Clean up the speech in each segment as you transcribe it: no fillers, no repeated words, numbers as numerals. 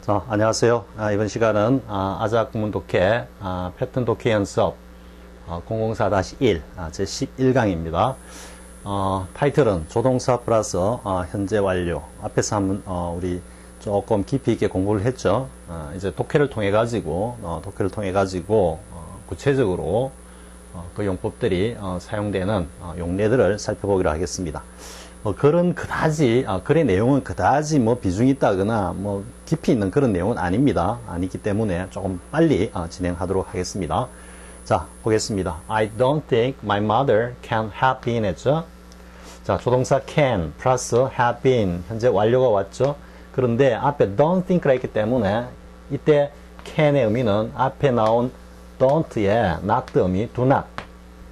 자, 안녕하세요. 이번 시간은 아자 국문 독해 패턴 독해 연습 004-1 제 11강입니다. 타이틀은 조동사 플러스 현재 완료. 앞에서 한번 우리 조금 깊이 있게 공부를 했죠. 이제 독해를 통해 가지고 구체적으로 그 용법들이 사용되는 용례들을 살펴보기로 하겠습니다. 글의 내용은 그다지 비중이 있다거나 깊이 있는 그런 내용은 아닙니다. 아니기 때문에 조금 빨리 진행하도록 하겠습니다. 자, 보겠습니다. I don't think my mother can have been 했죠. 자, 조동사 can 플러스 have been 현재 완료가 왔죠. 그런데 앞에 don't think가 있기 때문에 이때 can의 의미는 앞에 나온 don't의 not 의미 do not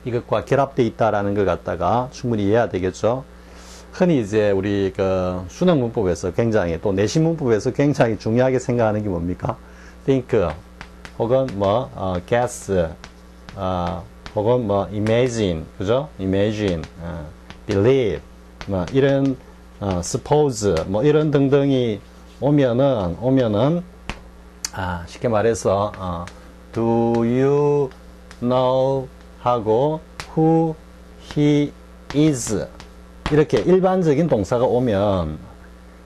이것과 결합되어 있다라는 걸 갖다가 충분히 이해해야 되겠죠. 흔히 이제 우리 수능 문법에서 굉장히 또 내신 문법에서 굉장히 중요하게 생각하는 게 뭡니까? think 혹은 guess 혹은 imagine 그죠? imagine believe 이런 suppose 이런 등등이 오면은 쉽게 말해서 do you know 하고 who he is 이렇게 일반적인 동사가 오면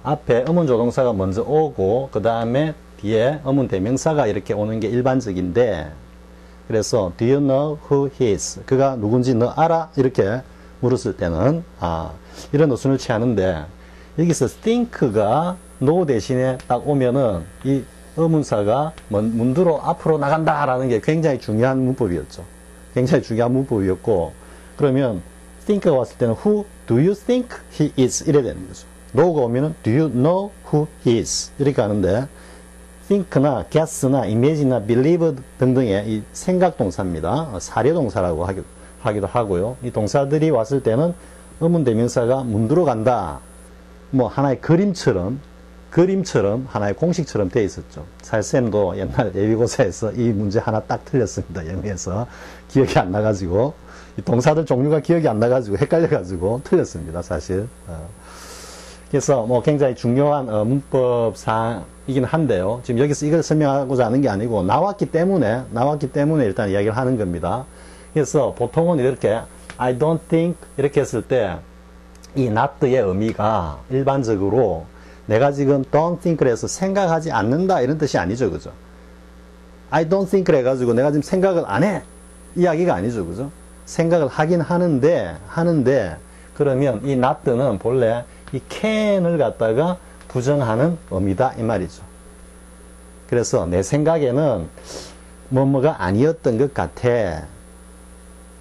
앞에 의문조동사가 먼저 오고 그 다음에 뒤에 의문대명사가 이렇게 오는 게 일반적인데 그래서 do you know who he is? 그가 누군지 너 알아? 이렇게 물었을 때는 이런 어순을 취하는데 여기서 think가 no 대신에 딱 오면은 이 의문사가 문두로 앞으로 나간다라는 게 굉장히 중요한 문법이었죠. 굉장히 중요한 문법이었고 그러면 think가 왔을 때는 who do you think he is? 이래 되는 거죠. no가 오면은 do you know who he is? 이렇게 하는데 think나 guess나 imagine나 believe 등등의 이 생각 동사입니다. 사려 동사라고 하기도 하고요. 이 동사들이 왔을 때는 의문 대명사가 문두로 간다. 하나의 그림처럼 하나의 공식처럼 되어 있었죠. 살쌤도 옛날 예비고사에서 이 문제 하나 딱 틀렸습니다. 영어에서 기억이 안 나가지고 이 동사들 종류가 기억이 안 나가지고 헷갈려가지고 틀렸습니다. 사실. 그래서 굉장히 중요한 문법사항이긴 한데요. 지금 여기서 이걸 설명하고자 하는 게 아니고 나왔기 때문에 일단 이야기를 하는 겁니다. 그래서 보통은 이렇게 I don't think 이렇게 했을 때 이 not의 의미가 일반적으로 내가 지금 don't think를 해서 생각하지 않는다 이런 뜻이 아니죠. 그죠? I don't think를 해가지고 내가 지금 생각을 안 해 이야기가 아니죠. 그죠? 생각을 하긴 하는데 그러면 이 not는 본래 이 can을 갖다가 부정하는 의미다 이 말이죠. 그래서 내 생각에는 뭐가 아니었던 것 같아.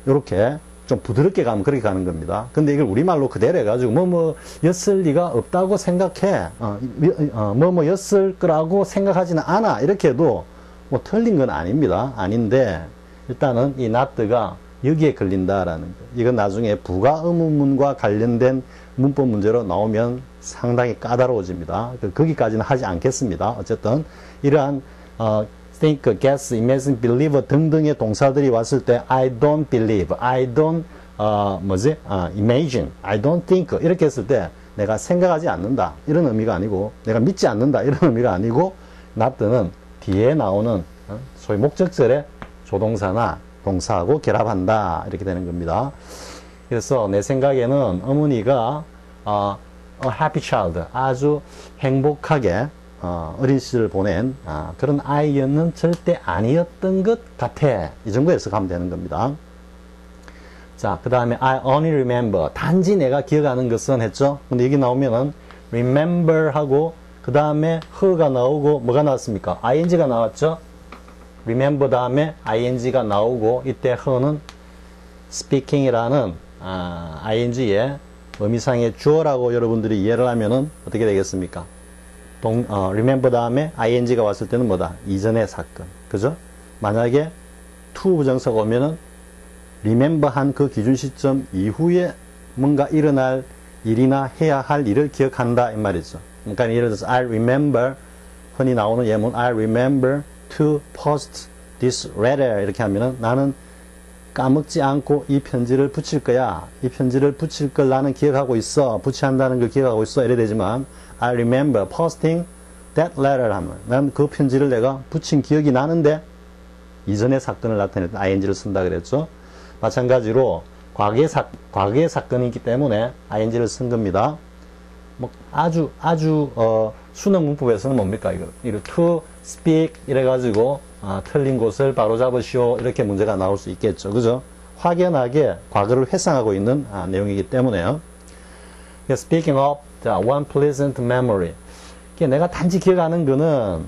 이렇게 좀 부드럽게 가면 그렇게 가는 겁니다. 근데 이걸 우리말로 그대로 해가지고 였을 리가 없다고 생각해. 였을 거라고 생각하지는 않아. 이렇게 해도 틀린 건 아닙니다. 아닌데 일단은 이 not가 여기에 걸린다라는 거. 이건 나중에 부가 의문문과 관련된 문법 문제로 나오면 상당히 까다로워집니다. 거기까지는 하지 않겠습니다. 어쨌든 이러한 think, guess, imagine, believe 등등의 동사들이 왔을 때 I don't believe, I don't imagine, I don't think 이렇게 했을 때 내가 생각하지 않는다 이런 의미가 아니고 내가 믿지 않는다 이런 의미가 아니고 not는 뒤에 나오는 소위 목적절의 조동사나 동사하고 결합한다 이렇게 되는 겁니다. 그래서 내 생각에는 어머니가 a happy child 아주 행복하게 어린 시절을 보낸 그런 아이는 절대 아니었던 것 같아. 이 정도에서 가면 되는 겁니다. 자, 그 다음에 I only remember 단지 내가 기억하는 것은 했죠. 근데 여기 나오면은 remember 하고 그 다음에 her가 나오고 뭐가 나왔습니까? ing가 나왔죠. remember 다음에 ing가 나오고 이때 her는 speaking이라는 ing의 의미상의 주어라고 여러분들이 이해를 하면은 어떻게 되겠습니까? remember 다음에 ing가 왔을 때는 뭐다? 이전의 사건. 그죠? 만약에 to 부정사가 오면은 remember 한 그 기준 시점 이후에 뭔가 일어날 일이나 해야 할 일을 기억한다 이 말이죠. 그러니까 예를 들어서 I remember 흔히 나오는 예문 I remember to post this letter 이렇게 하면은 나는 까먹지 않고 이 편지를 붙일 거야. 이 편지를 붙일 걸 나는 기억하고 있어. 붙여야 한다는 걸 기억하고 있어. 이래 되지만 I remember posting that letter 하면 난 그 편지를 내가 붙인 기억이 나는데 이전의 사건을 나타낼 때 ing를 쓴다 그랬죠. 마찬가지로 과거의 사건이기 때문에 ing를 쓴 겁니다. 뭐 아주 수능 문법에서는 뭡니까 이거 to speak 이래가지고 틀린 곳을 바로 잡으시오 이렇게 문제가 나올 수 있겠죠. 그죠? 확연하게 과거를 회상하고 있는 내용이기 때문에요. Speaking of one pleasant memory. 내가 단지 기억하는 거는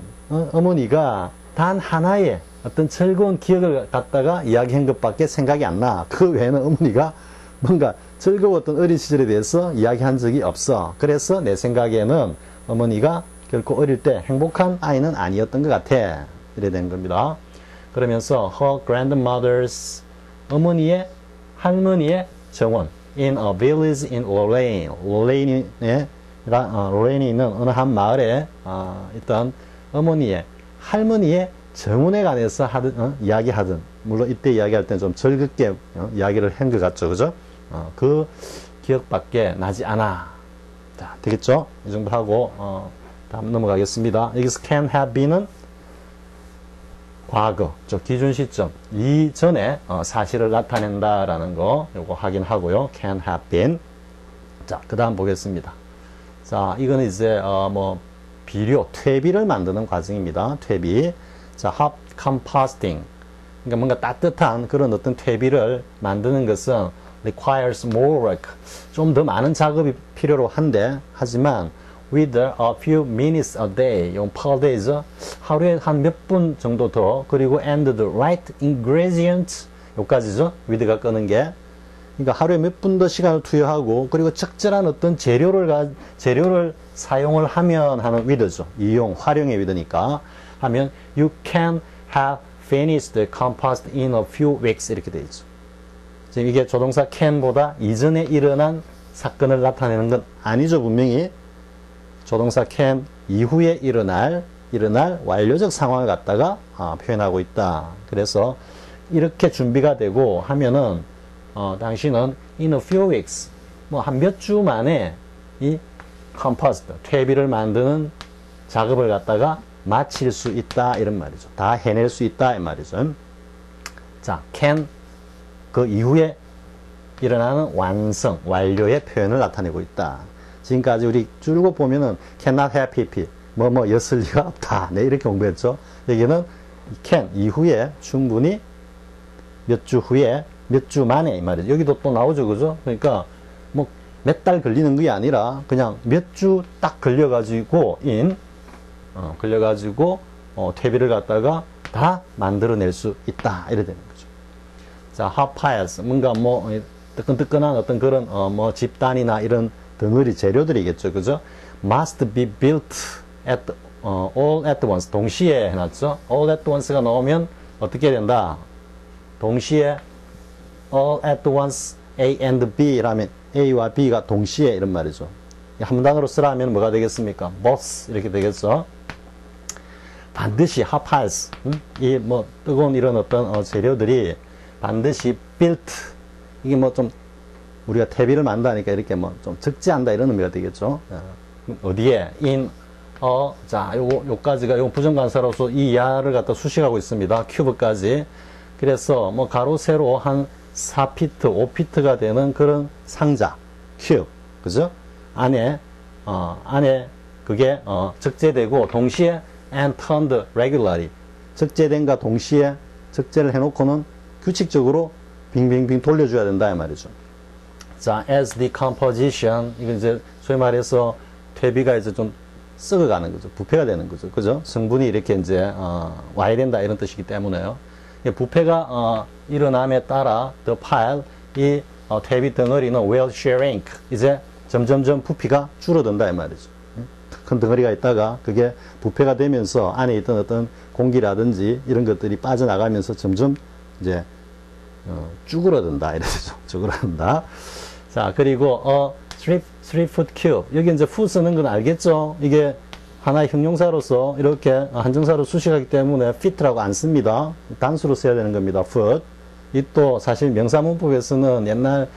어머니가 단 하나의 어떤 즐거운 기억을 갖다가 이야기한 것밖에 생각이 안 나. 그 외에는 어머니가 뭔가 즐거웠던 어린 시절에 대해서 이야기한 적이 없어. 그래서 내 생각에는 어머니가 결코 어릴 때 행복한 아이는 아니었던 것 같아. 이래 된 겁니다. 그러면서 her grandmother's 어머니의 할머니의 정원 in a village in Lorraine. 로레인이 있는 어느 한 마을에 있던 어머니의 할머니의 정원에 관해서 이야기하든 물론 이때 이야기할 때는 좀 즐겁게 이야기를 한 것 같죠. 그죠? 그 기억밖에 나지 않아. 자, 되겠죠? 이 정도 하고 다음 넘어가겠습니다. 여기서 can have been은 과거, 기준 시점 이전에 사실을 나타낸다라는 거 요거 확인하고요. can have been. 자, 그 다음 보겠습니다. 자, 이거는 이제 비료, 퇴비를 만드는 과정입니다. 퇴비. 자, hot composting. 그러니까 뭔가 따뜻한 그런 어떤 퇴비를 만드는 것은 requires more work. 좀 더 많은 작업이 필요로 한데, 하지만 with a few minutes a day, 용 per day죠. 하루에 한 몇 분 정도 더, 그리고 and the right ingredients, 요까지죠. with가 끄는 게. 그러니까 하루에 몇 분 더 시간을 투여하고, 그리고 적절한 어떤 재료를 사용을 하면 하는 with죠. 이용, 활용의 with니까. 하면 you can have finished the compost in a few weeks 이렇게 되어 있죠. 지금 이게 조동사 can보다 이전에 일어난 사건을 나타내는 건 아니죠. 분명히 조동사 can 이후에 일어날 완료적 상황을 갖다가 표현하고 있다. 그래서 이렇게 준비가 되고 하면은 당신은 in a few weeks 한 몇 주 만에 이 compost 퇴비를 만드는 작업을 갖다가 마칠 수 있다 이런 말이죠. 다 해낼 수 있다 이 말이죠. 자, can 그 이후에 일어나는 완성, 완료의 표현을 나타내고 있다. 지금까지 우리 줄곧 보면은 cannot have pp 였을 리가 없다. 네, 이렇게 공부했죠. 여기는 can 이후에 충분히 몇 주 후에 몇 주 만에 이 말이죠. 여기도 또 나오죠, 그죠? 그러니까 몇 달 걸리는 게 아니라 그냥 몇 주 딱 걸려가지고 퇴비를 갖다가 다 만들어낼 수 있다. 이래 되는 거죠. 자, hot piles 뭔가 뜨끈뜨끈한 어떤 그런 집단이나 이런 덩어리 재료들이겠죠, 그죠? Must be built all at once. 동시에 해놨죠. all at once가 나오면 어떻게 된다? 동시에 all at once A and B라면 A와 B가 동시에 이런 말이죠. 한 단어로 쓰라면 뭐가 되겠습니까? both 이렇게 되겠죠. 반드시 hot piles 이 뜨거운 이런 어떤 재료들이 반드시 built 이게 좀 우리가 퇴비를 만다니까 이렇게 좀 적재한다 이런 의미가 되겠죠. 어디에 자, 요까지가 요 부정관사로서 이 이하를 갖다 수식하고 있습니다. 큐브까지. 그래서 가로 세로 한 4피트, 5피트가 되는 그런 상자, 큐브, 그죠? 안에 그게 적재되고 동시에 and turned regularly 적재된과 동시에 적재를 해놓고는 규칙적으로 빙빙빙 돌려줘야 된다 이 말이죠. 자, as decomposition 이거 이제 소위 말해서 퇴비가 이제 좀 썩어가는 거죠. 부패가 되는 거죠. 그죠? 성분이 이렇게 이제 와야 된다 이런 뜻이기 때문에요. 부패가 일어남에 따라 the pile 이 퇴비 덩어리는 will shrink 이제 점점점 부피가 줄어든다 이 말이죠. 큰 덩어리가 있다가 그게 부패가 되면서 안에 있던 어떤 공기라든지 이런 것들이 빠져나가면서 점점 이제 쭈그러든다 이래죠. 쭈그러든다. 자, 그리고 three foot cube 여기 이제 foot 쓰는 건 알겠죠? 이게 하나의 형용사로서 이렇게 한정사로 수식하기 때문에 fit라고 안 씁니다. 단수로 써야 되는 겁니다. foot. 이 또 사실 명사문법에서는 옛날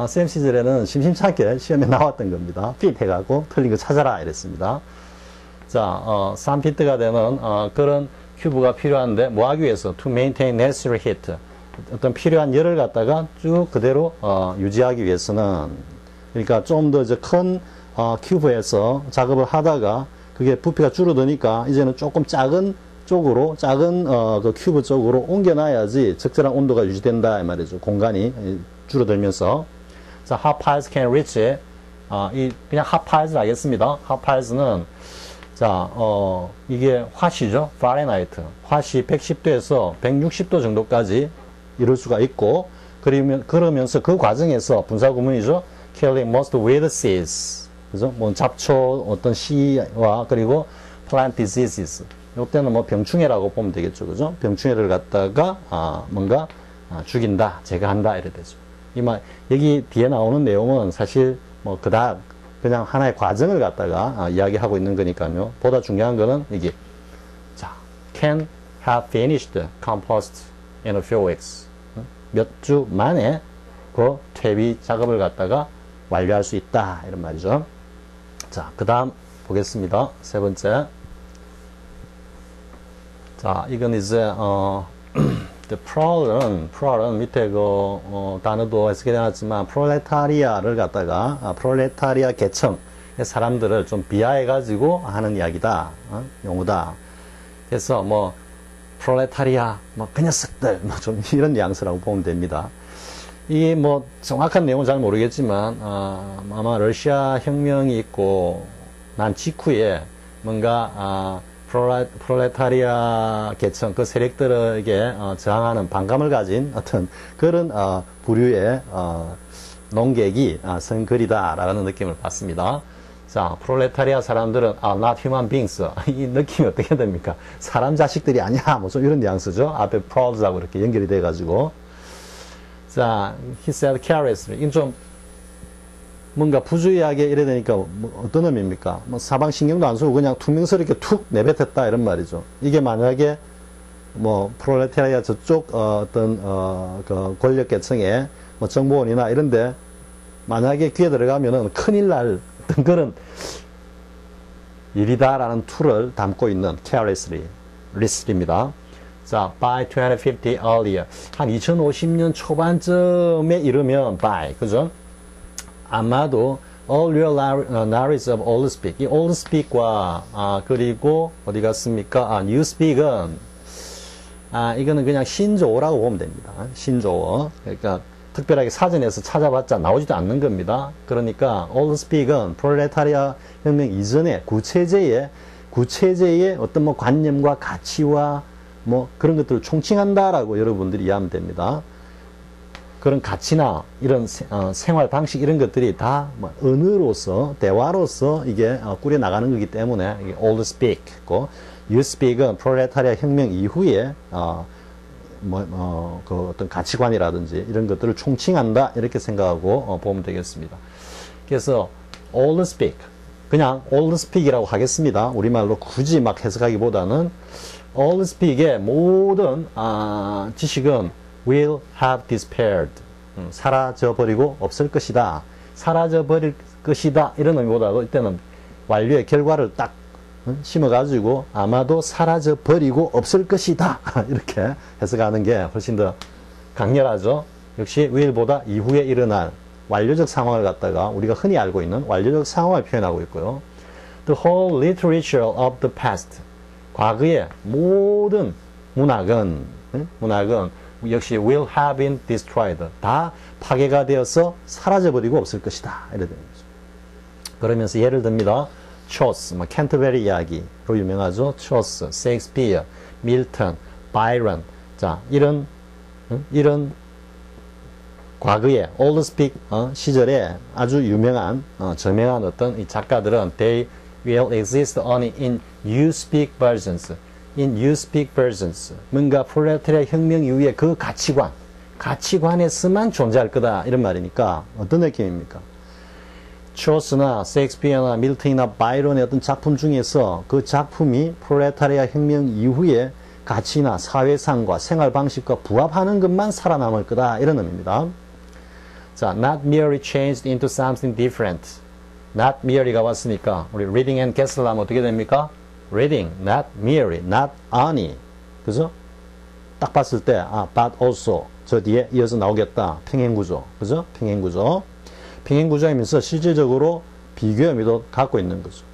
쌤 시절에는 심심찮게 시험에 나왔던 겁니다. fit 해가고 틀린 거 찾아라 이랬습니다. 3피트가 되는 그런 큐브가 필요한데 뭐 하기 위해서 to maintain necessary heat 어떤 필요한 열을 갖다가 쭉 그대로 유지하기 위해서는 그러니까 좀 더 큰 큐브에서 작업을 하다가 그게 부피가 줄어드니까 이제는 조금 작은 쪽으로 작은 그 큐브 쪽으로 옮겨놔야지 적절한 온도가 유지된다 이 말이죠. 공간이 줄어들면서 자, hot piles can reach 그냥 hot piles 알겠습니다. hot piles는 자, 이게 화씨죠. 파렌하이트. 화씨 110도에서 160도 정도까지 이룰 수가 있고, 그러면서 그 과정에서 분사 구문이죠. killing most weed seeds. 그죠? 뭐 잡초 어떤 씨와 그리고 plant diseases. 이때는 뭐 병충해라고 보면 되겠죠. 그죠? 병충해를 갖다가, 뭔가 죽인다, 제거한다, 이래 되죠. 여기 뒤에 나오는 내용은 사실 뭐 그닥 그냥 하나의 과정을 갖다가 이야기하고 있는 거니까요. 보다 중요한 거는 이게 자, can have finished compost in a few weeks. 몇 주 만에 그 퇴비 작업을 갖다가 완료할 수 있다 이런 말이죠. 자, 그 다음 보겠습니다. 세 번째. 자, 이건 이제 the prol은 밑에 그 단어도 해석이 되었지만 프롤레타리아를 갖다가 프롤레타리아 계층의 사람들을 좀 비하해 가지고 하는 이야기다, 용어다. 그래서 뭐 프롤레타리아 뭐 그 녀석들 뭐 좀 이런 뉘앙스라고 보면 됩니다. 이 뭐 정확한 내용은 잘 모르겠지만 아마 러시아 혁명이 있고 난 직후에 뭔가 프롤레타리아 계층, 그 세력들에게 저항하는 반감을 가진 어떤 그런 부류의 농객이 쓴 글이다라는 느낌을 받습니다. 자, 프롤레타리아 사람들은 not human beings. 이 느낌이 어떻게 됩니까? 사람 자식들이 아니야. 뭐 좀 이런 뉘앙스죠. 앞에 proles하고 이렇게 연결이 돼가지고. 자, he said carelessly. 이건 좀 뭔가 부주의하게 이래 되니까 뭐 어떤 의미입니까? 뭐 사방 신경도 안 쓰고 그냥 투명스럽게 툭 내뱉었다 이런 말이죠. 이게 만약에 뭐 프롤레타리아 저쪽 어떤 그 권력 계층의 뭐 정보원이나 이런데 만약에 귀에 들어가면은 큰일 날 어떤 그런 일이다라는 툴을 담고 있는 carelessly입니다. 자, by 2050 earlier 한 2050년 초반쯤에 이르면 by 그죠? 아마도 all your knowledge of old speak. 이 old speak과 그리고 어디 갔습니까? new speak은 이거는 그냥 신조어라고 보면 됩니다. 신조어. 그러니까 특별하게 사전에서 찾아봤자 나오지도 않는 겁니다. 그러니까 old speak은 프롤레타리아 혁명 이전에 구체제의 어떤 뭐 관념과 가치와 뭐 그런 것들을 총칭한다라고 여러분들이 이해하면 됩니다. 그런 가치나 이런 생활 방식 이런 것들이 다 뭐 언어로서 대화로서 이게 꾸려 나가는 거기 때문에 이게 old speak고 new speak은 프롤레타리아 혁명 이후에 그 어떤 가치관이라든지 이런 것들을 총칭한다 이렇게 생각하고 보면 되겠습니다. 그래서 old speak 그냥 old speak이라고 하겠습니다. 우리말로 굳이 막 해석하기보다는 old speak의 모든 지식은 will have despaired. 사라져버리고 없을 것이다. 사라져버릴 것이다. 이런 의미보다도 이때는 완료의 결과를 딱 심어가지고 아마도 사라져버리고 없을 것이다. 이렇게 해석하는 게 훨씬 더 강렬하죠. 역시 will보다 이후에 일어날 완료적 상황을 갖다가 우리가 흔히 알고 있는 완료적 상황을 표현하고 있고요. The whole literature of the past. 과거의 모든 문학은 역시 will have been destroyed. 다 파괴가 되어서 사라져버리고 없을 것이다. 이래 되는 거죠. 그러면서 예를 듭니다. 초스, 캔터베리 이야기로 유명하죠. 초스, 셰익스피어, 밀턴, 바이런. 자, 이런 과거의 old speak 시절에 아주 유명한 저명한 어떤 이 작가들은 they will exist only in you speak versions. in you speak versions. 뭔가 프롤레타리아 혁명 이후에 그 가치관에서만 존재할 거다. 이런 말이니까 어떤 느낌입니까? 초스나 셰익스피어나 밀턴이나 바이런의 어떤 작품 중에서 그 작품이 프롤레타리아 혁명 이후에 가치나 사회상과 생활 방식과 부합하는 것만 살아남을 거다. 이런 의미입니다. 자, not merely changed into something different. not merely가 왔으니까 우리 reading and guess를 하면 어떻게 됩니까? reading, not merely, not only. 그죠? 딱 봤을 때, but also. 저 뒤에 이어서 나오겠다. 평행구조. 그죠? 평행구조. 평행구조이면서 실질적으로 비교 의미도 갖고 있는 거죠.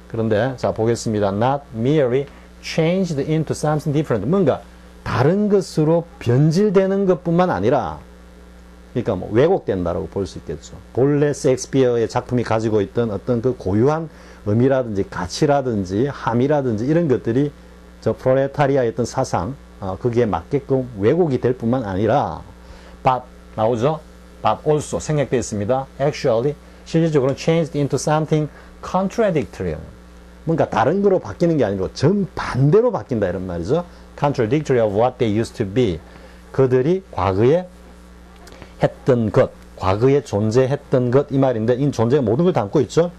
그런데, 자, 보겠습니다. Not merely changed into something different. 뭔가 다른 것으로 변질되는 것 뿐만 아니라, 그러니까 뭐 왜곡된다라고 볼 수 있겠죠. 본래 셰익스피어의 작품이 가지고 있던 어떤 그 고유한 의미라든지 가치라든지 함이라든지 이런 것들이 저 프롤레타리아의 어떤 사상, 거기에 맞게끔 왜곡이 될 뿐만 아니라, but 나오죠? but also 생략되어 있습니다. actually 실질적으로 changed into something contradictory. 뭔가 다른 거로 바뀌는 게 아니고 정반대로 바뀐다 이런 말이죠. contradictory of what they used to be. 그들이 과거에 했던 것, 과거에 존재했던 것 이 말인데 이 존재가 모든 걸 담고 있죠.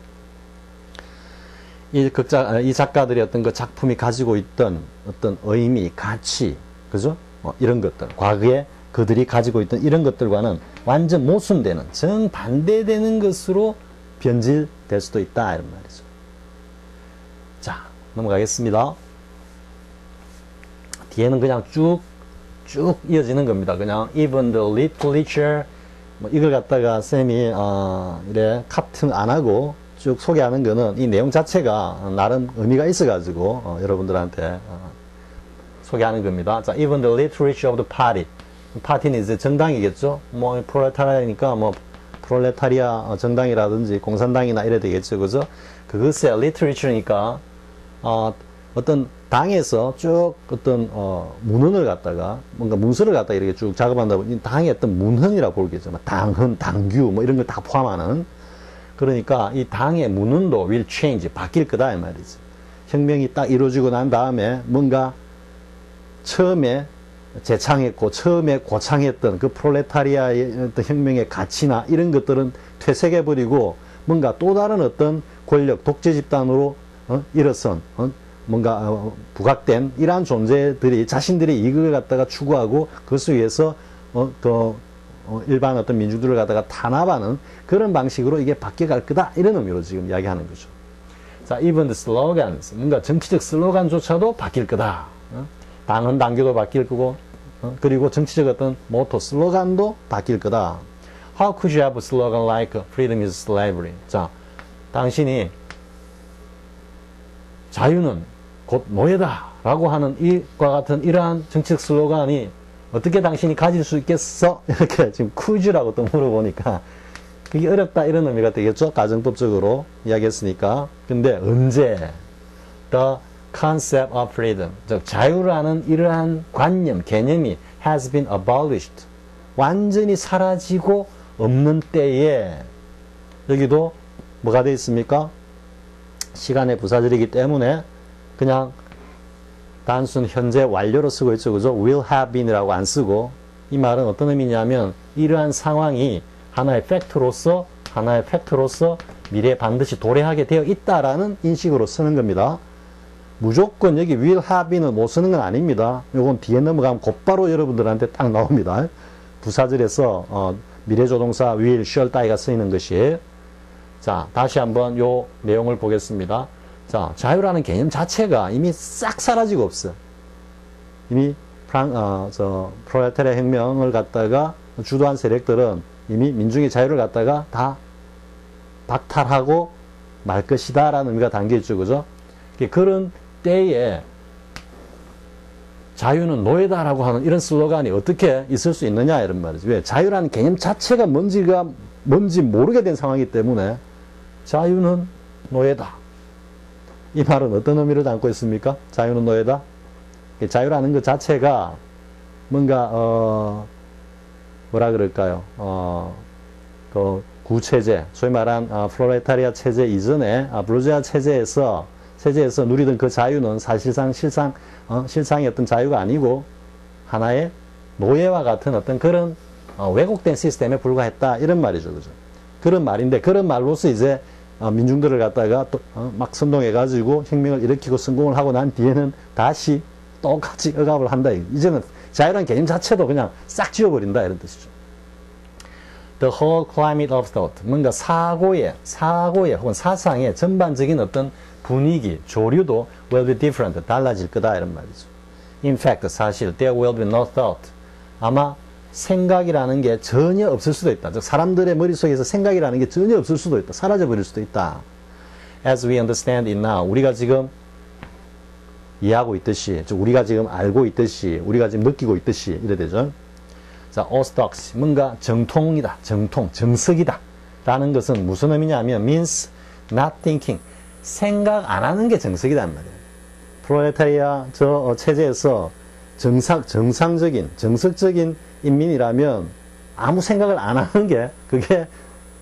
이 작가들의 어떤 그 작품이 가지고 있던 어떤 의미, 가치, 그죠? 이런 것들, 과거에 그들이 가지고 있던 이런 것들과는 완전 모순되는, 정반대되는 것으로 변질될 수도 있다 이런 말이죠. 자, 넘어가겠습니다. 뒤에는 그냥 쭉 이어지는 겁니다. 그냥 even the literature 뭐 이걸 갖다가 쌤이 이래 카트 안 하고 쭉 소개하는 거는 이 내용 자체가 나름 의미가 있어가지고 여러분들한테 소개하는 겁니다. 자, even the literature of the party. 파티는 이제 정당이겠죠. 뭐 프롤레타리아니까 뭐 프롤레타리아 정당이라든지 공산당이나 이래 되겠죠, 그죠? 그것의 literature니까 어떤 당에서 쭉 어떤 문헌을 갖다가 뭔가 문서를 갖다가 이렇게 쭉 작업한다 보니 당의 어떤 문헌이라고 보겠죠. 당헌, 당규 뭐 이런 걸 다 포함하는. 그러니까 이 당의 문헌도 will change, 바뀔 거다 이 말이지. 혁명이 딱 이루어지고 난 다음에 뭔가 처음에 재창했고 처음에 고창했던 그 프롤레타리아의 어떤 혁명의 가치나 이런 것들은 퇴색해버리고 뭔가 또 다른 어떤 권력 독재 집단으로 일어선 뭔가 부각된 이러한 존재들이 자신들의 이익을 갖다가 추구하고 그것을 위해서 일반 어떤 민중들을 갖다가 탄압하는 그런 방식으로 이게 바뀌어갈 거다 이런 의미로 지금 이야기하는 거죠. 자, even the slogans, 뭔가 정치적 슬로건조차도 바뀔 거다. 당헌 당규도 바뀔 거고 그리고 정치적 어떤 모토 슬로건도 바뀔 거다. How could you have a slogan like freedom is slavery? 자, 당신이 자유는 곧 노예다 라고 하는 이과 같은 이러한 정치적 슬로건이 어떻게 당신이 가질 수 있겠어? 이렇게 지금 퀴즈라고 또 물어보니까 그게 어렵다 이런 의미가 되겠죠? 가정법적으로 이야기했으니까. 근데 언제? The concept of freedom, 즉 자유라는 이러한 관념, 개념이 has been abolished, 완전히 사라지고 없는 때에 여기도 뭐가 되어 있습니까? 시간의 부사절이기 때문에 그냥 단순 현재 완료로 쓰고 있죠. 그죠? will have been이라고 안 쓰고 이 말은 어떤 의미냐면 이러한 상황이 하나의 팩트로서 미래에 반드시 도래하게 되어 있다라는 인식으로 쓰는 겁니다. 무조건 여기 will have been을 못 쓰는 건 아닙니다. 요건 뒤에 넘어가면 곧바로 여러분들한테 딱 나옵니다. 부사절에서 미래조동사 will, shall, 따위가 쓰이는 것이. 자, 다시 한번 요 내용을 보겠습니다. 자, 자유라는 개념 자체가 이미 싹 사라지고 없어. 이미 프롤레타리아 혁명을 갖다가 주도한 세력들은 이미 민중의 자유를 갖다가 다 박탈하고 말 것이다 라는 의미가 담겨있죠. 그죠? 그런 때에 자유는 노예다라고 하는 이런 슬로건이 어떻게 있을 수 있느냐 이런 말이죠. 왜? 자유라는 개념 자체가 뭔지 모르게 된 상황이기 때문에 자유는 노예다. 이 말은 어떤 의미를 담고 있습니까? 자유는 노예다. 자유라는 것 자체가 뭔가 뭐라 그럴까요? 그 구체제, 소위 말한 프롤레타리아 체제 이전에 부르주아 체제에서 누리던 그 자유는 사실상 실상의 어떤 자유가 아니고 하나의 노예와 같은 어떤 그런 왜곡된 시스템에 불과했다 이런 말이죠, 그죠? 그런 말인데 그런 말로서 이제 민중들을 갖다가 막 선동해가지고 혁명을 일으키고 성공을 하고 난 뒤에는 다시 똑같이 억압을 한다. 이제는 자유라는 개념 자체도 그냥 싹 지워버린다 이런 뜻이죠. the whole climate of thought. 뭔가 사고의 혹은 사상의 전반적인 어떤 분위기, 조류도 will be different. 달라질 거다 이런 말이죠. In fact, 사실 there will be no thought. 아마 생각이라는 게 전혀 없을 수도 있다. 즉 사람들의 머릿속에서 생각이라는 게 전혀 없을 수도 있다. 사라져버릴 수도 있다. As we understand it now. 우리가 지금 이해하고 있듯이, 즉 우리가 지금 알고 있듯이, 우리가 지금 느끼고 있듯이 이래 되죠. 자, orthodox. 뭔가 정통이다. 정석이다. 라는 것은 무슨 의미냐면 means not thinking. 생각 안 하는 게 정석이란 말이에요. 프롤레타리아 체제에서 정석적인 인민이라면 아무 생각을 안 하는 게 그게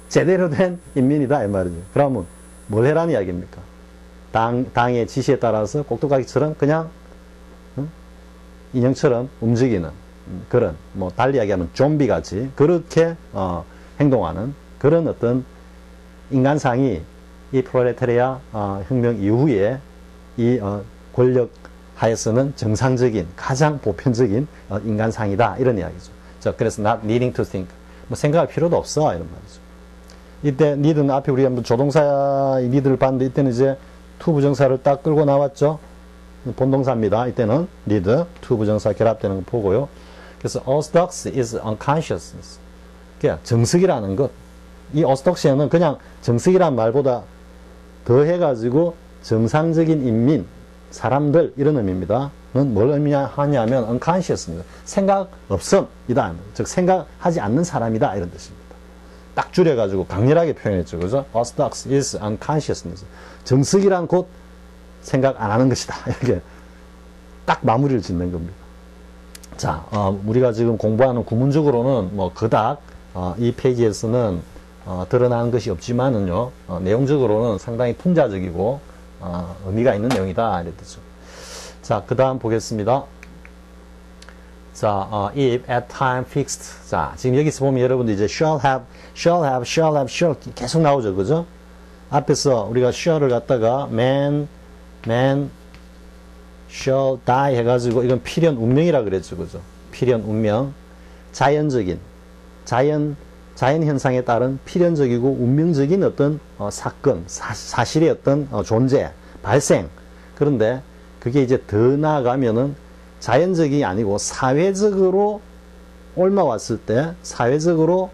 제대로 된 인민이다 이 말이죠. 그러면 뭘 해라는 이야기입니까? 당의 지시에 따라서 꼭두각시처럼 그냥 인형처럼 움직이는 그런 뭐 달리 이야기하면 좀비같이 그렇게 행동하는 그런 어떤 인간상이 이 프롤레타리아 혁명 이후에 이 권력 하에서는 정상적인 가장 보편적인 인간상이다 이런 이야기죠. 자, 그래서 not needing to think 뭐 생각할 필요도 없어 이런 말이죠. 이때 need는 앞에 우리가 뭐 조동사 need를 봤는데 이때는 이제 to 부정사를 딱 끌고 나왔죠. 본동사입니다. 이때는 need to 부정사 결합되는 거 보고요. 그래서 orthodox is unconsciousness. 그러니까 정석이라는 것. 이 orthodox는 그냥 정석이란 말보다 더 해가지고 정상적인 인민 사람들 이런 의미입니다. 뭘 의미하냐면 unconscious입니다. 생각 없음이다. 즉 생각하지 않는 사람이다 이런 뜻입니다. 딱 줄여가지고 강렬하게 표현했죠. 그죠? orthodox is unconsciousness. 정석이란 곧 생각 안 하는 것이다. 이렇게 딱 마무리를 짓는 겁니다. 자, 우리가 지금 공부하는 구문적으로는 뭐 그닥 이 페이지에서는 드러나는 것이 없지만은요, 내용적으로는 상당히 풍자적이고 의미가 있는 내용이다 이랬죠. 자, 그 다음 보겠습니다. 자, if at time fixed. 자, 지금 여기서 보면 여러분들 이제 shall have 계속 나오죠, 그죠? 앞에서 우리가 shall을 갖다가 man shall die 해가지고 이건 필연 운명이라 그랬죠, 그죠? 필연 운명, 자연 현상에 따른 필연적이고 운명적인 어떤 사건, 사실의 어떤 존재, 발생. 그런데 그게 이제 더 나아가면은 자연적이 아니고 사회적으로 옮아왔을 때 사회적으로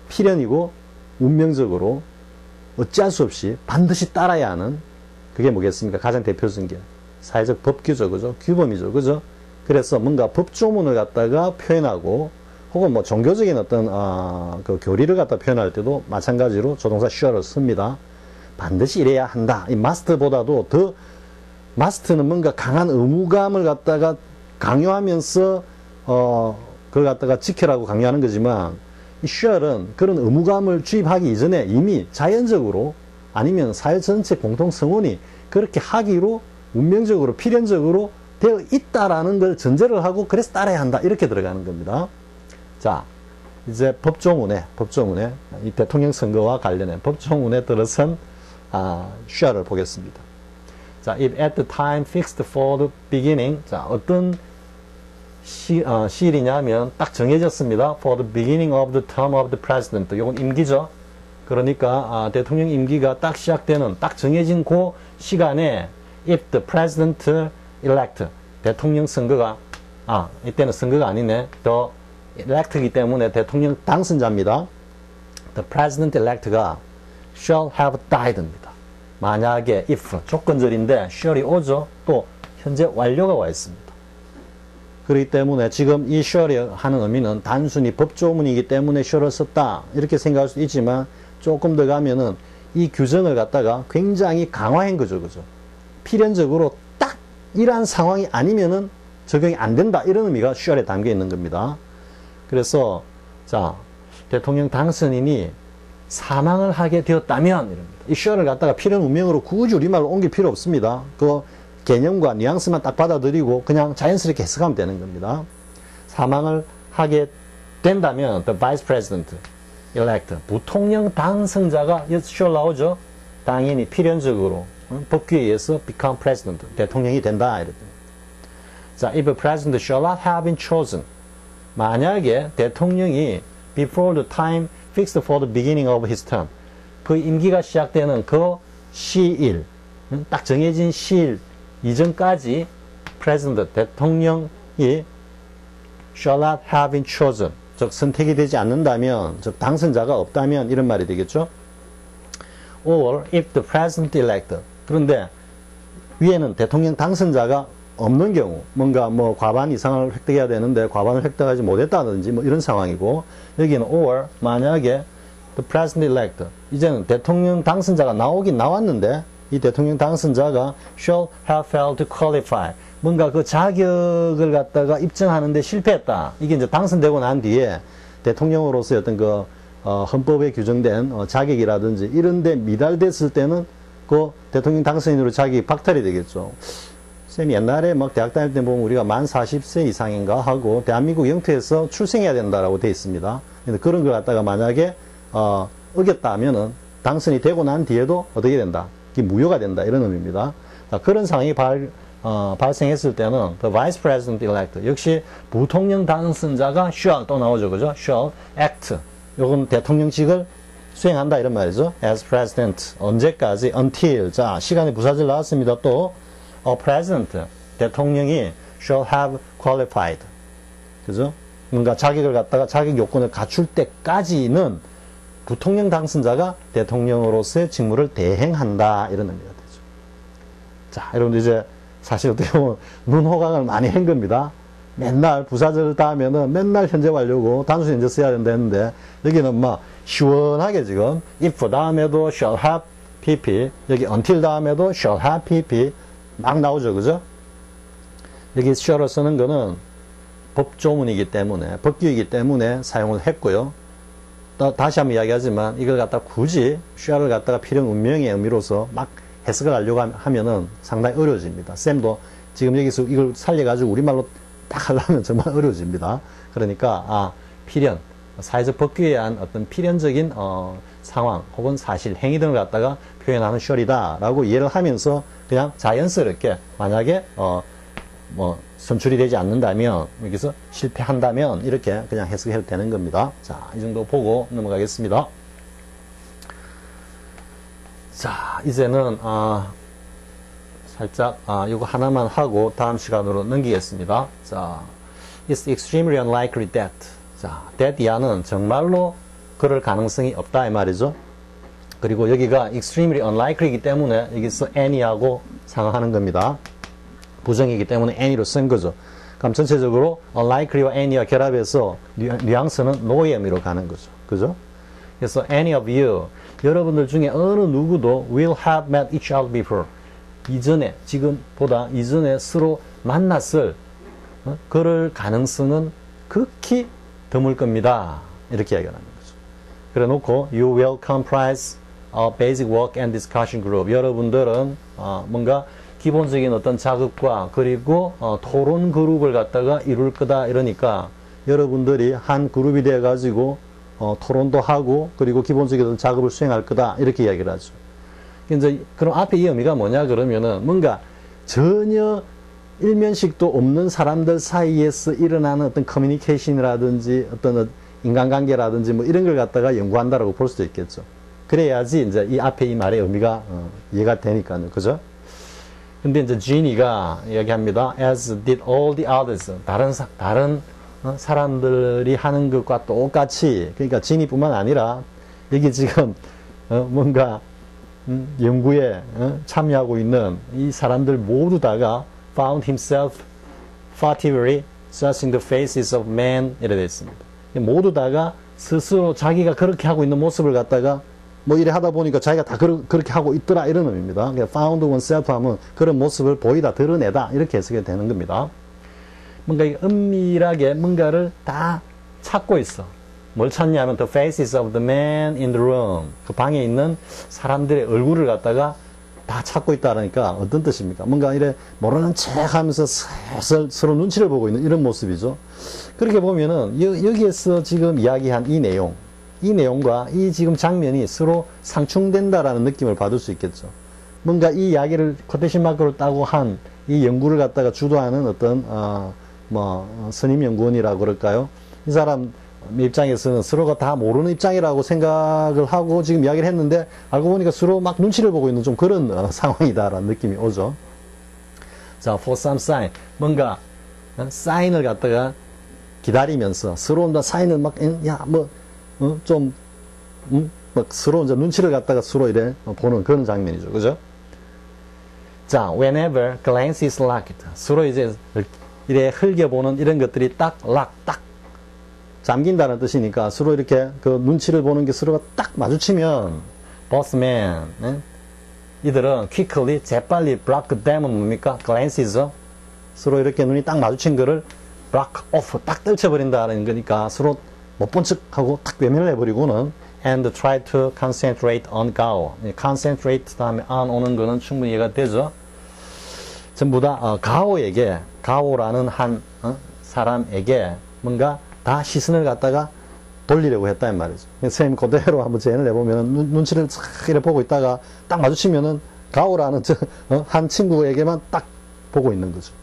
필연이고 운명적으로 어찌할 수 없이 반드시 따라야 하는 그게 뭐겠습니까? 가장 대표적인 게 사회적 법규죠, 그죠? 규범이죠, 그죠? 그래서 뭔가 법조문을 갖다가 표현하고 혹은 뭐 종교적인 어떤 그 교리를 갖다 표현할 때도 마찬가지로 조동사 shall을 씁니다. 반드시 이래야 한다. 이 must보다도 더 must는 뭔가 강한 의무감을 갖다가 강요하면서 그걸 갖다가 지켜라고 강요하는 거지만 이 shall은 그런 의무감을 주입하기 이전에 이미 자연적으로 아니면 사회 전체 공통 성원이 그렇게 하기로 운명적으로 필연적으로 되어 있다라는 걸 전제를 하고 그래서 따라야 한다 이렇게 들어가는 겁니다. 자, 이제 법조문에 이 대통령 선거와 관련해 법조문에 들어선 shall을 보겠습니다. 자, if at the time fixed for the beginning. 자, 어떤 시일이냐면 딱 정해졌습니다. For the beginning of the term of the president. 이건 임기죠. 그러니까 대통령 임기가 딱 시작되는 딱 정해진 그 시간에 if the president elect 대통령 선거가 이때는 선거가 아니네. the elect이기 때문에 대통령 당선자입니다. The president elect가 shall have died입니다. 만약에 if 조건절인데 shall이 오죠. 또 현재 완료가 와 있습니다. 그렇기 때문에 지금 이 shall이 하는 의미는 단순히 법조문이기 때문에 shall을 썼다 이렇게 생각할 수 있지만 조금 더 가면은 이 규정을 갖다가 굉장히 강화한 거죠, 그죠? 필연적으로 딱 이러한 상황이 아니면은 적용이 안 된다 이런 의미가 shall에 담겨 있는 겁니다. 그래서 자, 대통령 당선인이 사망을 하게 되었다면 이럽니다. 이 shall을 갖다가 필연 운명으로 굳이 우리말로 옮길 필요 없습니다. 그 개념과 뉘앙스만 딱 받아들이고 그냥 자연스럽게 해석하면 되는 겁니다. 사망을 하게 된다면 the vice president elect 부통령 당선자가 shall 나오죠. 당연히 필연적으로 법규에 의해서 become president 대통령이 된다 이럽니다. 자, if a president shall not have been chosen 만약에 대통령이 before the time fixed for the beginning of his term. 그 임기가 시작되는 그 시일, 딱 정해진 시일 이전까지 president, 대통령이 shall not have been chosen. 즉 선택이 되지 않는다면, 즉 당선자가 없다면 이런 말이 되겠죠. Or if the president-elect. 그런데 위에는 대통령 당선자가 없는 경우, 뭔가 뭐 과반 이상을 획득해야 되는데 과반을 획득하지 못했다든지 뭐 이런 상황이고, 여기는 or 만약에 the president-elect. 이제는 대통령 당선자가 나오긴 나왔는데 이 대통령 당선자가 shall have failed to qualify. 뭔가 그 자격을 갖다가 입증하는데 실패했다. 이게 이제 당선되고 난 뒤에 대통령으로서의 어떤 그 헌법에 규정된 자격이라든지 이런데 미달됐을 때는 그 대통령 당선인으로 자격이 박탈이 되겠죠. 쌤 옛날에 막 대학 다닐 때 보면 우리가 만 40세 이상인가 하고 대한민국 영토에서 출생해야 된다라고 되어 있습니다. 근데 그런 걸 갖다가 만약에 어겼다 하면은 당선이 되고 난 뒤에도 어떻게 된다? 이게 무효가 된다 이런 의미입니다. 자, 그런 상황이 발생했을 때는 the vice president elect 역시 부통령 당선자가 shall 또 나오죠, 그죠? shall act 요건 대통령직을 수행한다 이런 말이죠. as president 언제까지 until 자 시간이 부사절 나왔습니다. 또 president 대통령이 shall have qualified 그죠? 뭔가 자격을 갖다가 자격 요건을 갖출 때까지는 부통령 당선자가 대통령으로서의 직무를 대행한다 이런 의미가 되죠. 자 여러분들 이제 사실 어떻게 보면 눈호강을 많이 한 겁니다. 맨날 부사절 다음에는 맨날 현재 완료고 단수 현재 써야 된다 했는데 여기는 막 시원하게 지금 if 다음에도 shall have pp 여기 until 다음에도 shall have pp 막 나오죠, 그죠? 여기 shall을 쓰는 거는 법조문이기 때문에 법규이기 때문에 사용을 했고요. 또 다시 한번 이야기하지만 이걸 갖다 굳이 shall을 갖다가 필연 운명의 의미로서 막 해석을 하려고 하면은 상당히 어려워집니다. 쌤도 지금 여기서 이걸 살려가지고 우리말로 딱 하려면 정말 어려워집니다. 그러니까 필연, 사회적 법규에 의한 어떤 필연적인 상황 혹은 사실, 행위 등을 갖다가 표현하는 shall이다 라고 이해를 하면서 그냥 자연스럽게 만약에 뭐 선출이 되지 않는다면 여기서 실패한다면 이렇게 그냥 해석해도 되는 겁니다. 자, 이 정도 보고 넘어가겠습니다. 자, 이제는 살짝 이거 하나만 하고 다음 시간으로 넘기겠습니다. 자, it's extremely unlikely that. 자, that 이하는 정말로 그럴 가능성이 없다 이 말이죠. 그리고 여기가 extremely unlikely이기 때문에 여기서 any하고 상응하는 겁니다. 부정이기 때문에 any로 쓴 거죠. 그럼 전체적으로 unlikely와 any와 결합해서 뉘앙스는 no의 의미로 가는 거죠. 그죠? 그래서 any of you 여러분들 중에 어느 누구도 will have met each other before 이전에 지금보다 이전에 서로 만났을 그럴 가능성은 극히 드물 겁니다. 이렇게 이야기하는 거죠. 그래 놓고 you will comprise a basic work and discussion group 여러분들은 뭔가 기본적인 어떤 작업과 그리고 토론 그룹을 갖다가 이룰 거다 이러니까 여러분들이 한 그룹이 되어 가지고 토론도 하고 그리고 기본적인 작업을 수행할 거다 이렇게 이야기를 하죠. 이제 그럼 앞에 이 의미가 뭐냐 그러면은 뭔가 전혀 일면식도 없는 사람들 사이에서 일어나는 어떤 커뮤니케이션이라든지 어떤 인간관계라든지 뭐 이런 걸 갖다가 연구한다라고 볼 수도 있겠죠. 그래야지 이제 이 앞에 이 말의 의미가 이해가 되니까요. 그죠? 근데 이제 지니가 이야기합니다. As did all the others. 다른 사람들이 하는 것과 똑같이, 그러니까 지니뿐만 아니라 여기 지금 뭔가 연구에 참여하고 있는 이 사람들 모두 다가 found himself furtively searching the faces of men 이래 되어 있습니다. 모두 다가 스스로 자기가 그렇게 하고 있는 모습을 갖다가 뭐 이래 하다 보니까 자기가 다 그렇게 하고 있더라 이런 의미입니다. 그러니까 found oneself 하면 그런 모습을 보이다 드러내다 이렇게 해석이 되는 겁니다. 뭔가 은밀하게 뭔가를 다 찾고 있어. 뭘 찾냐면 the faces of the men in the room 그 방에 있는 사람들의 얼굴을 갖다가 다 찾고 있다라니까 어떤 뜻입니까? 뭔가 이래 모르는 척 하면서 슬슬 서로 눈치를 보고 있는 이런 모습이죠. 그렇게 보면은 여기에서 지금 이야기한 이 내용과 이 지금 장면이 서로 상충된다라는 느낌을 받을 수 있겠죠. 뭔가 이 이야기를 코테이션 마크로 따고 한 이 연구를 갖다가 주도하는 어떤 선임 연구원이라고 그럴까요? 이 사람 입장에서는 서로가 다 모르는 입장이라고 생각을 하고 지금 이야기를 했는데 알고 보니까 서로 막 눈치를 보고 있는 좀 그런 상황이다라는 느낌이 오죠. 자, for some sign. 뭔가 사인을 갖다가 기다리면서 서로 사인을 막, 야, 뭐, 좀, 막 서로 이제 눈치를 갖다가 서로 이래 보는 그런 장면이죠. 그죠? 자, whenever glance is locked. 서로 이제 이래 흘겨보는 이런 것들이 딱 잠긴다는 뜻이니까 서로 이렇게 그 눈치를 보는 게 서로가 딱 마주치면 both men, 이들은 quickly, 재빨리 block them은 뭡니까? glances. 서로 이렇게 눈이 딱 마주친 거를 block off, 딱 떨쳐버린다는 거니까 서로 못 본 척하고 딱 외면을 해버리고는 and try to concentrate on Gao. concentrate 다음에 on 오는 거는 충분히 이해가 되죠. 전부 다 가오라는 한 사람에게 뭔가 다 시선을 갖다가 돌리려고 했다는 말이죠. 선생님 그대로 한번 재현을 해보면 눈치를 싹 이렇게 보고 있다가 딱 마주치면은 가오라는 한 친구에게만 딱 보고 있는 거죠.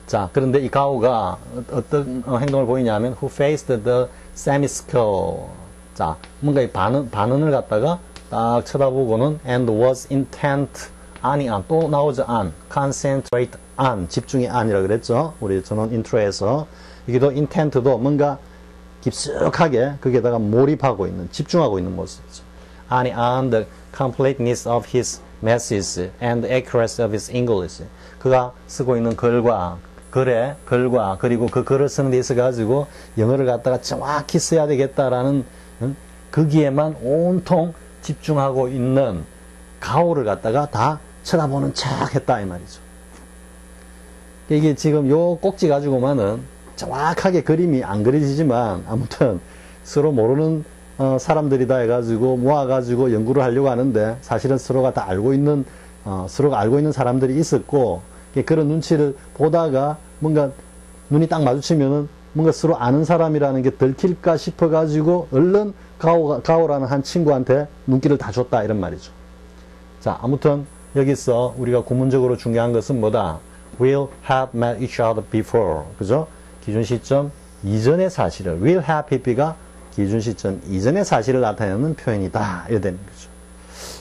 자, 그런데 이 가오가 어떤 행동을 보이냐면 who faced the semicircle. 자, 뭔가 이 반은을 갖다가 딱 쳐다보고는 and was intent on이 또 나오죠. on, concentrate on, 집중의 on이라 그랬죠. 우리 전원 인트로에서 여기도 intent도 뭔가 깊숙하게 거기에다가 몰입하고 있는, 집중하고 있는 모습이죠. on the completeness of his message and the accuracy of his English. 그가 쓰고 있는 글과 그리고 그 글을 쓰는 데 있어 가지고 영어를 갖다가 정확히 써야 되겠다라는 거기에만 온통 집중하고 있는 가오를 갖다가 다 쳐다보는 척 했다 이 말이죠. 이게 지금 요 꼭지 가지고만은 정확하게 그림이 안 그려지지만 아무튼 서로 모르는 사람들이다 해가지고 모아가지고 연구를 하려고 하는데 사실은 서로가 다 알고 있는 서로가 알고 있는 사람들이 있었고 그런 눈치를 보다가 뭔가 눈이 딱 마주치면은 뭔가 서로 아는 사람이라는 게 들킬까 싶어가지고 얼른 가오라는 한 친구한테 눈길을 다 줬다 이런 말이죠. 자, 아무튼 여기서 우리가 구문적으로 중요한 것은 뭐다? will have met each other before. 그죠? 기준 시점 이전의 사실을 will have pp가 기준 시점 이전의 사실을 나타내는 표현이다. 이렇게 되는 거죠.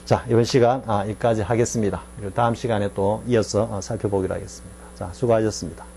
자, 이번 시간 여기까지 하겠습니다. 다음 시간에 또 이어서 살펴보기로 하겠습니다. 자, 수고하셨습니다.